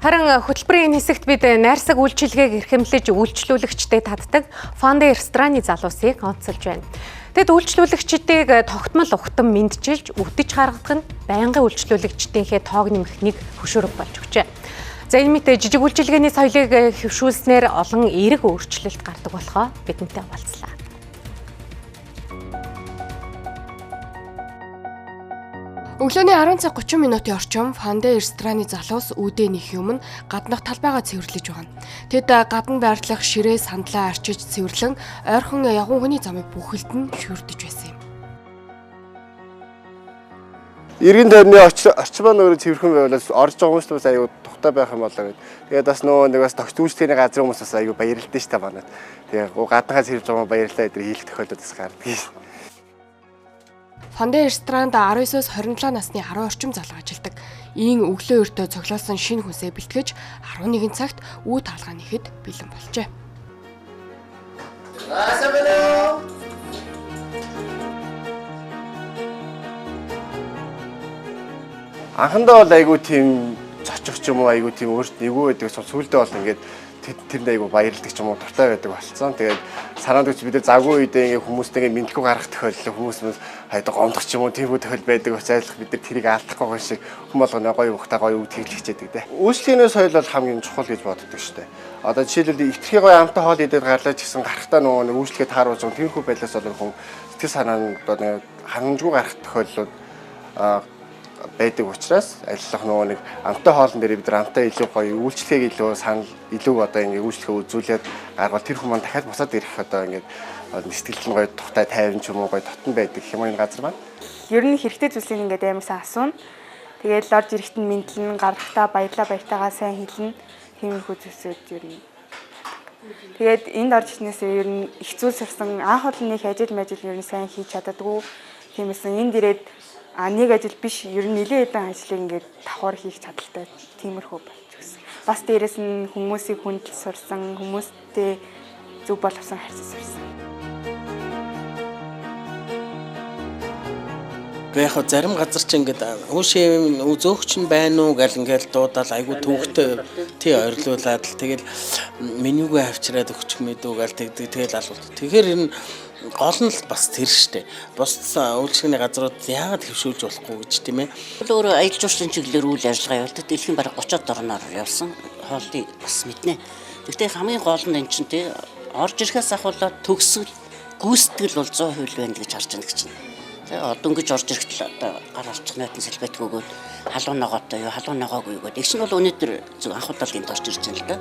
Харин хөтөлбөрийн энэ хэсэгт бид найрсаг үйлчилгээг эрхэмлэж үйлчлүүлэгчдэд татдаг Фанде рестораны залуусыг онцолж байна. Тэд үйлчлүүлэгчдийг тогтмол угтан мэдчилж үдэж гаргах нь байнгын үйлчлүүлэгчдийнхээ тоог нэмэхнийг хөшөөрөг болж өгчээ. За энэ мэт жижиг үйлчилгээний соёлыг хөвшүүлснээр олон эерэг өөрчлөлт гардаг болохоо бидэнтэй хуваалцлаа. Өглөөний 10 цаг 30 минутын орчим Фанде рестораны залуус үүдэнийх өмнө гаднах талбайгаа цэвэрлэж байгаа. Тэд гадна байрлах ширээ сандлаа арчиж цэвэрлэн ойрхон ягуун хүний замыг бүхэлдэн шүрдэж байсан юм. Иргэн тойрны орчмоо нөр цэвэрхэн байвал орж байгаа хүмүүс бас аюу тухтай байх юм болоо гэд. Тэгээд бас нэг бас тогт үүсгэний газрын хүмүүс бас аюу баярлалтай шүү дээ манайд. Тэгээд гаднахаа цэвэрж байгаа баярлалаа гэдэг хийх тохиолдол бас гардаг. Фанде ресторанд 19-оос 27 насны 10 орчим залуу ажилладаг. Ийн өглөө өртөө цоглуулсан шинэ хүнсээ бэлтгэж 11 цагт үе таалгаа нэхэд бэлэн болжээ. Анхандаа бол айгүй тийм цочих ч юм уу айгүй тийм өөрт нэггүй байдаг сүүлдээ бол ингээд тэрэнд айгүй баярлдаг ч юм уу дуртай байдаг болсон. Тэгээд санаад өгч бид загвар үедээ ингээ хүмүүстэйгээ мэдлэг гаргах тохиолдол хүмүүс хайдаг гомдох ч юм уу тиймүү тохиол байдаг учраас бид нар тэрийг алдахгүй гоё шиг хүмүүс болгоно гоё ухтаа гоё үтгэж хичээдэг те. Үйлчлэгээний соёл бол хамгийн чухал гэж боддог шүү дээ. Одоо жишээлбэл ихтгэхийн гоё амттай хоол идээд гарлаа ч гэсэн гарахтаа нөгөө үйлчлэгээ тааруулж байгаа тиймэрхүү байдлаас бол хүн сэтгэл санаа нь одоо хангамжгүй гарах тохиолдлууд байдаг учраас ажиллах нөгөө нэг амттай хоолн дээр бид нар амттай илүү гоё үйлчлэгийг илүү санал илүү одоо ингээ үйлчлэгээ үзүүлээд гаргал тэр хүмүүс дахиад босоод ирэх одоо ингээ сэтгэл нь гоё тухтай тайван ч юм уу гоё дотн байдаг юм энэ газар маань. Ер нь хэрэгтэй зүйлсийг ингээ амар сайн асууна. Тэгээд орж ирэхэд нь мэдлэн гарахтаа баяртайгаа сайн хэлнэ. Тиймэрхүү зүйлсүүд ер нь. Тэгээд энд орж ирснээсээ ер нь их зүйл сурсан анх олонных ажил ер нь сайн хийж чаддаггүй. Тиймээс энд ирээд нэг ажил биш ер нь нэлээд хэдэн ажлыг ингээд давхар хийх чадaltaй тиймэрхүү болж өгсөн. Бас дээрэс нь хүмүүсийг хүндэл сурсан, хүмүүстэй зөв боловсон харьцаж сурсан. Яг зарим газар чи ингээд хүүшээ зөөгч нь байна уу гэл ингээд дуудаал айгу төвхтэй тий ойрлуулад л тэгэл менюгээ авчираад өгч мэдүү гэл тэгэл алуул. Тэгэхээр энэ гол нь бас тэр штэ. Бус үйлчлэгээний газрууд яагаад хөвшүүлж болохгүй гэж тийм ээ. Өөрөө аялал жуулчлалын чиглэлээр үйл ажиллагаа явуулдаг. Дэлхийн бараг 30-аад орноор явсан. Хоолыг бас мэднэ. Гэхдээ хамгийн гол нь энэ чинь тий орж ирэхээс ахуулаад төгсгөл гүйцэтгэл бол 100% байна гэж харж байна гэж чинь. Тэгээ одоо ингэж орж ирэхэд одоо гар алчих найтан сэлбэт өгөөд халуун ногоотой юу халуун ногоогүй юу гэдэг. Их нь бол өнөөдөр зөв анх удаалганд орж ирж байна л да.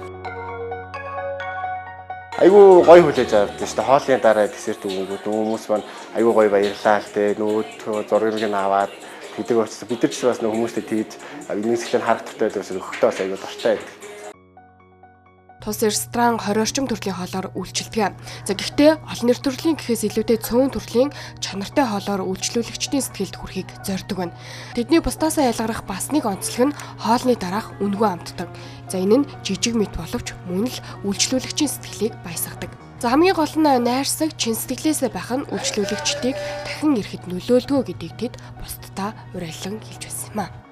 Айгу гоё хүлээж авдаг шүү дээ. Хоолны дараа десерт өгөнгүүд хүмүүс маань айгу гоё баярлаа л те. Нөөд зургийг нь аваад тэдэг очсон. Бид нар ч бас хүмүүстэй тэгж нэгсгэлэн харагдахтай байсан. Өгөхдөө бас айгу дуртай байдаг. Тус ресторан 20 орчим төрлийн хоолоор үйлчилдэг. За гэхдээ олон нэр төрлийн гэхээс илүүтэй цөөн төрлийн чанартай хоолоор үйлчлүүлэгчдийн сэтгэлд хүрэхийг зорддог байна. Тэдний бусдаасаа ялгарах бас нэг онцлог нь хоолны дараах үнгүй амтдаг. За энэ нь жижиг мэт боловч мөн л үйлчлүүлэгчийн сэтгэлийг баясгадаг. За хамгийн гол нь найрсаг чин сэтгэлээсээ байх нь үйлчлүүлэгчдийг дахин ирэхэд нөлөөлдгөө гэдгийг тэд бусдаа уриалан хэлж байсан юм а.